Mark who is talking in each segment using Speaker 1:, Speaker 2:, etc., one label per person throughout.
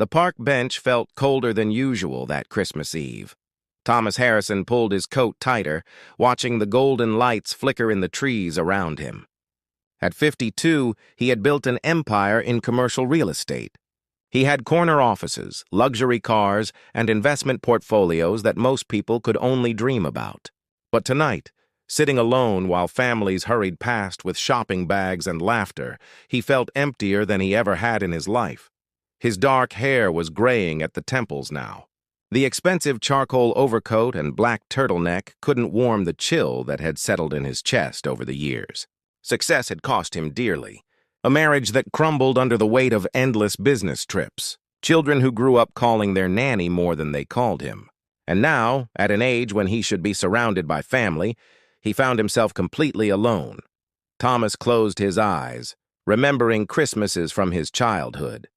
Speaker 1: The park bench felt colder than usual that Christmas Eve. Thomas Harrison pulled his coat tighter, watching the golden lights flicker in the trees around him. At 52, he had built an empire in commercial real estate. He had corner offices, luxury cars, and investment portfolios that most people could only dream about. But tonight, sitting alone while families hurried past with shopping bags and laughter, he felt emptier than he ever had in his life. His dark hair was graying at the temples now. The expensive charcoal overcoat and black turtleneck couldn't warm the chill that had settled in his chest over the years. Success had cost him dearly. A marriage that crumbled under the weight of endless business trips. Children who grew up calling their nanny more than they called him. And now, at an age when he should be surrounded by family, he found himself completely alone. Thomas closed his eyes, remembering Christmases from his childhood.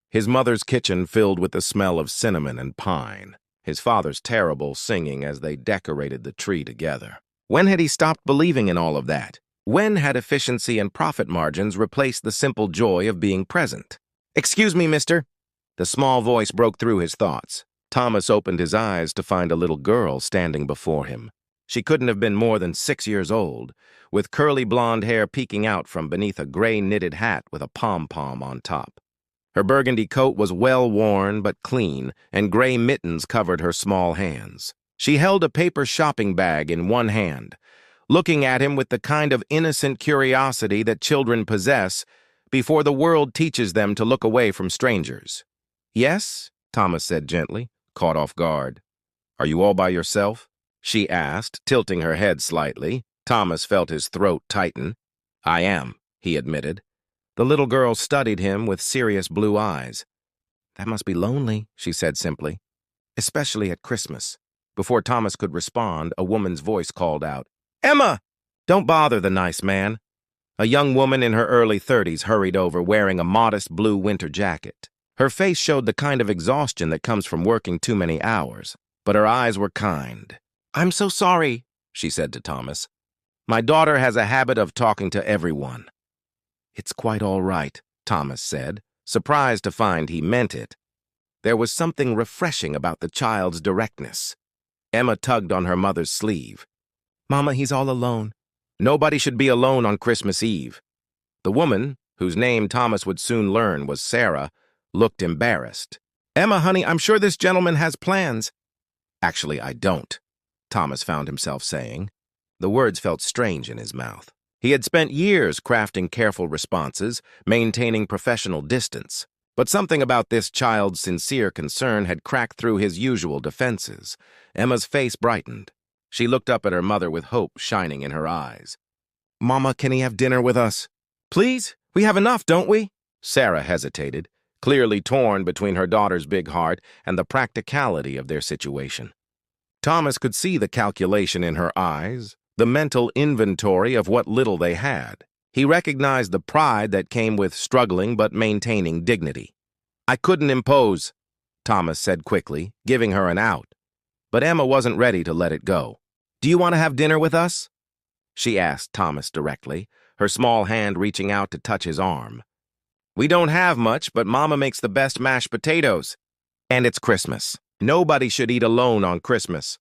Speaker 1: His mother's kitchen filled with the smell of cinnamon and pine. His father's terrible singing as they decorated the tree together. When had he stopped believing in all of that? When had efficiency and profit margins replaced the simple joy of being present? "Excuse me, mister." The small voice broke through his thoughts. Thomas opened his eyes to find a little girl standing before him. She couldn't have been more than 6 years old, with curly blonde hair peeking out from beneath a gray knitted hat with a pom-pom on top. Her burgundy coat was well-worn but clean, and gray mittens covered her small hands. She held a paper shopping bag in one hand, looking at him with the kind of innocent curiosity that children possess before the world teaches them to look away from strangers. "Yes?" Thomas said gently, caught off guard. "Are you all by yourself?" she asked, tilting her head slightly. Thomas felt his throat tighten. "I am," he admitted. The little girl studied him with serious blue eyes. "That must be lonely," she said simply. "Especially at Christmas." Before Thomas could respond, a woman's voice called out, "Emma!" "Don't bother the nice man." A young woman in her early 30s hurried over, wearing a modest blue winter jacket. Her face showed the kind of exhaustion that comes from working too many hours, but her eyes were kind. "I'm so sorry," she said to Thomas. "My daughter has a habit of talking to everyone." "It's quite all right," Thomas said, surprised to find he meant it. There was something refreshing about the child's directness. Emma tugged on her mother's sleeve. "Mama, he's all alone." Nobody should be alone on Christmas Eve. The woman, whose name Thomas would soon learn was Sarah, looked embarrassed. "Emma, honey, I'm sure this gentleman has plans." "Actually, I don't," Thomas found himself saying. The words felt strange in his mouth. He had spent years crafting careful responses, maintaining professional distance. But something about this child's sincere concern had cracked through his usual defenses. Emma's face brightened. She looked up at her mother with hope shining in her eyes. "Mama, can he have dinner with us?" "Please? We have enough, don't we?" Sarah hesitated, clearly torn between her daughter's big heart and the practicality of their situation. Thomas could see the calculation in her eyes, the mental inventory of what little they had. He recognized the pride that came with struggling but maintaining dignity. "I couldn't impose," Thomas said quickly, giving her an out. But Emma wasn't ready to let it go. "Do you want to have dinner with us?" she asked Thomas directly, her small hand reaching out to touch his arm. "We don't have much, but Mama makes the best mashed potatoes. And it's Christmas. Nobody should eat alone on Christmas."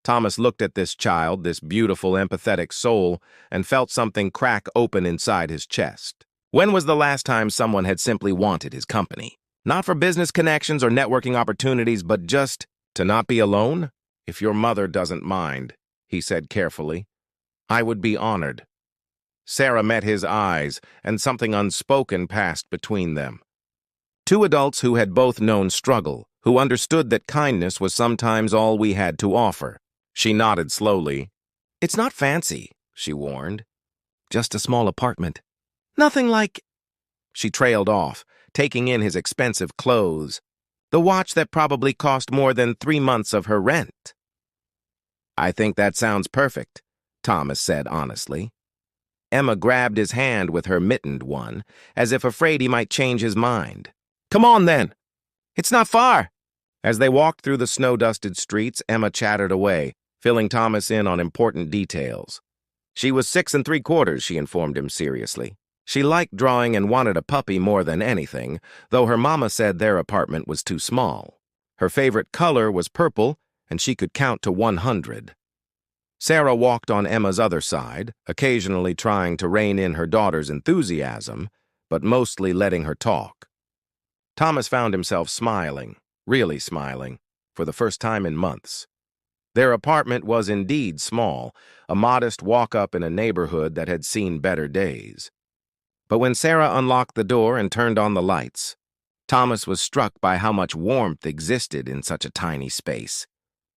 Speaker 1: Thomas looked at this child, this beautiful, empathetic soul, and felt something crack open inside his chest. When was the last time someone had simply wanted his company? Not for business connections or networking opportunities, but just to not be alone? "If your mother doesn't mind," he said carefully, "I would be honored." Sarah met his eyes, and something unspoken passed between them. Two adults who had both known struggle, who understood that kindness was sometimes all we had to offer. She nodded slowly. "It's not fancy," she warned. "Just a small apartment." "Nothing like—" She trailed off, taking in his expensive clothes, the watch that probably cost more than 3 months of her rent. "I think that sounds perfect," Thomas said honestly. Emma grabbed his hand with her mittened one, as if afraid he might change his mind. "Come on, then. It's not far." As they walked through the snow-dusted streets, Emma chattered away, filling Thomas in on important details. She was 6 3/4, she informed him seriously. She liked drawing and wanted a puppy more than anything, though her mama said their apartment was too small. Her favorite color was purple, and she could count to 100. Sarah walked on Emma's other side, occasionally trying to rein in her daughter's enthusiasm, but mostly letting her talk. Thomas found himself smiling, really smiling, for the first time in months. Their apartment was indeed small, a modest walk-up in a neighborhood that had seen better days. But when Sarah unlocked the door and turned on the lights, Thomas was struck by how much warmth existed in such a tiny space.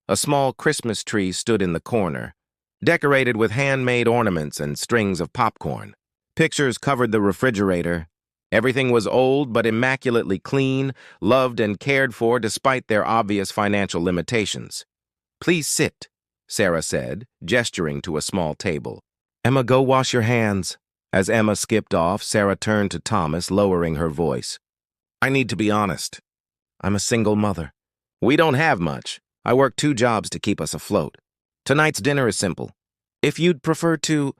Speaker 1: A small Christmas tree stood in the corner, decorated with handmade ornaments and strings of popcorn. Pictures covered the refrigerator. Everything was old but immaculately clean, loved and cared for despite their obvious financial limitations. "Please sit," Sarah said, gesturing to a small table. "Emma, go wash your hands." As Emma skipped off, Sarah turned to Thomas, lowering her voice. "I need to be honest. I'm a single mother. We don't have much. I work 2 jobs to keep us afloat. Tonight's dinner is simple. If you'd prefer to—"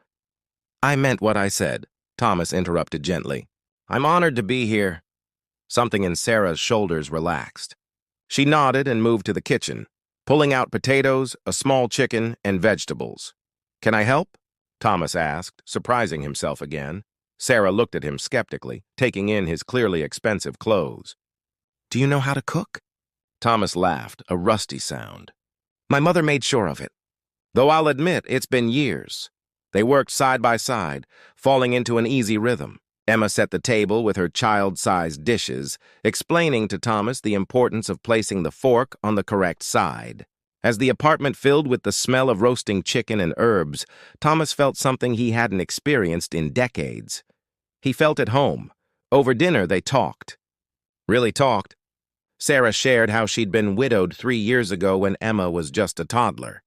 Speaker 1: "I meant what I said," Thomas interrupted gently. "I'm honored to be here." Something in Sarah's shoulders relaxed. She nodded and moved to the kitchen, pulling out potatoes, a small chicken, and vegetables. "Can I help?" Thomas asked, surprising himself again. Sarah looked at him skeptically, taking in his clearly expensive clothes. "Do you know how to cook?" Thomas laughed, a rusty sound. "My mother made sure of it. Though I'll admit it's been years." They worked side by side, falling into an easy rhythm. Emma set the table with her child-sized dishes, explaining to Thomas the importance of placing the fork on the correct side. As the apartment filled with the smell of roasting chicken and herbs, Thomas felt something he hadn't experienced in decades. He felt at home. Over dinner, they talked. Really talked. Sarah shared how she'd been widowed 3 years ago when Emma was just a toddler.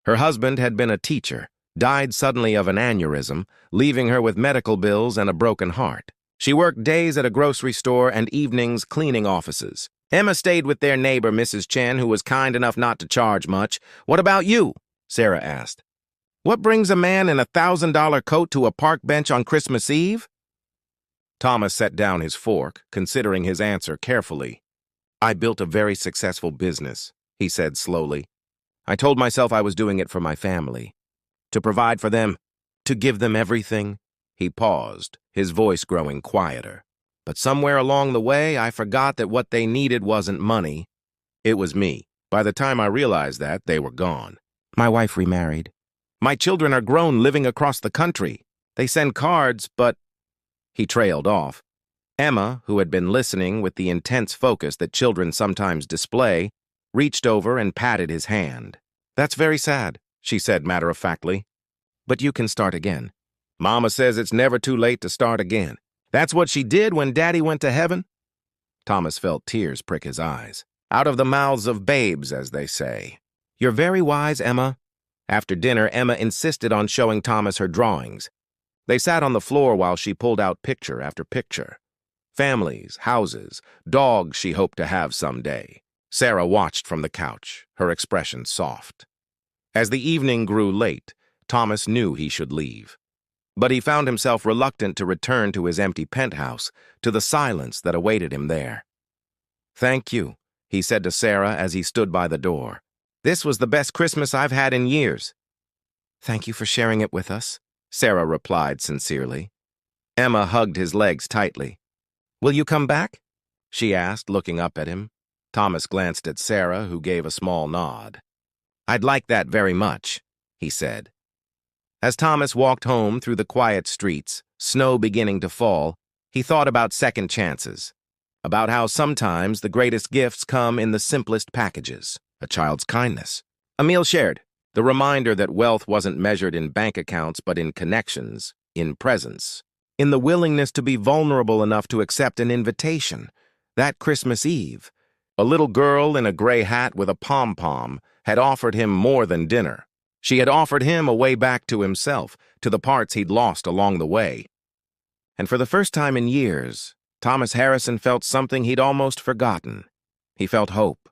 Speaker 1: Her husband had been a teacher, died suddenly of an aneurysm, leaving her with medical bills and a broken heart. She worked days at a grocery store and evenings cleaning offices. Emma stayed with their neighbor, Mrs. Chen, who was kind enough not to charge much. "What about you?" Sarah asked. "What brings a man in a $1,000 coat to a park bench on Christmas Eve?" Thomas set down his fork, considering his answer carefully. "I built a very successful business," he said slowly. "I told myself I was doing it for my family. To provide for them, to give them everything." He paused, his voice growing quieter. "But somewhere along the way, I forgot that what they needed wasn't money. It was me. By the time I realized that, they were gone. My wife remarried. My children are grown, living across the country. They send cards, but—" He trailed off. Emma, who had been listening with the intense focus that children sometimes display, reached over and patted his hand. "That's very sad," she said matter-of-factly. "But you can start again. Mama says it's never too late to start again. That's what she did when Daddy went to heaven." Thomas felt tears prick his eyes. "Out of the mouths of babes, as they say." "You're very wise, Emma." After dinner, Emma insisted on showing Thomas her drawings. They sat on the floor while she pulled out picture after picture. Families, houses, dogs she hoped to have someday. Sarah watched from the couch, her expression soft. As the evening grew late, Thomas knew he should leave. But he found himself reluctant to return to his empty penthouse, to the silence that awaited him there. "Thank you," he said to Sarah as he stood by the door. "This was the best Christmas I've had in years." "Thank you for sharing it with us," Sarah replied sincerely. Emma hugged his legs tightly. "Will you come back?" she asked, looking up at him. Thomas glanced at Sarah, who gave a small nod. "I'd like that very much," he said. As Thomas walked home through the quiet streets, snow beginning to fall, he thought about second chances, about how sometimes the greatest gifts come in the simplest packages: a child's kindness, a meal shared, the reminder that wealth wasn't measured in bank accounts but in connections, in presence, in the willingness to be vulnerable enough to accept an invitation. That Christmas Eve, a little girl in a gray hat with a pom-pom had offered him more than dinner. She had offered him a way back to himself, to the parts he'd lost along the way. And for the first time in years, Thomas Harrison felt something he'd almost forgotten. He felt hope.